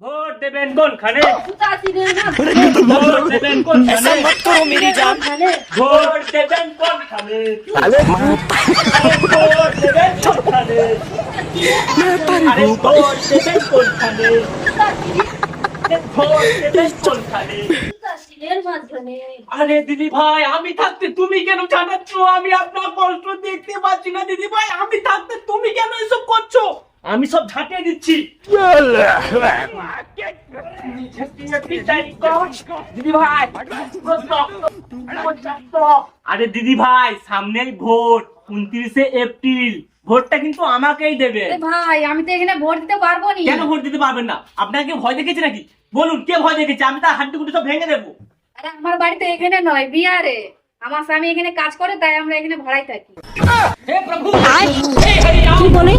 Vote দেবেন কোনখানে? ऐसा मत करो मेरी जान। ভোট দেবেন কোনখানে? ভোট দেবেন কোনখানে? আরে ভোট দেবেন কোনখানে? ভোট দেবেন কোনখানে? আরে দিদি ভাই, আমি থাকতে তুমি কেন জানাচ্ছ? আমি আপনার কষ্ট দেখতে পাচ্ছি না দিদি ভাই। আমি থাকতে তুমি কেন এসব করছো? আমি সব ঝাঁটিয়ে দিচ্ছি। দিদি ভাই, আরে দিদি ভাই, সামনেই ভোট, 29শে এপ্রিল। ভোটটা কিন্তু আমাকেই দেবে। ভাই আমি তো এখানে ভোট দিতে পারবো না। কেন ভোট দিতে পারবেন না? আপনাকে ভয় দেখেছে নাকি? বলুন, কে ভয় দেখেছে? আমি তার হাড্ডি গুটি সব ভেঙে দেবো। আরে আমার বাড়ি তো এখানে নয়, বিহারে। আমার স্বামী এখানে কাজ করে, তাই আমরা এখানে ভাড়াই থাকি। হে প্রভু, হে হরি রাম। কি বলে?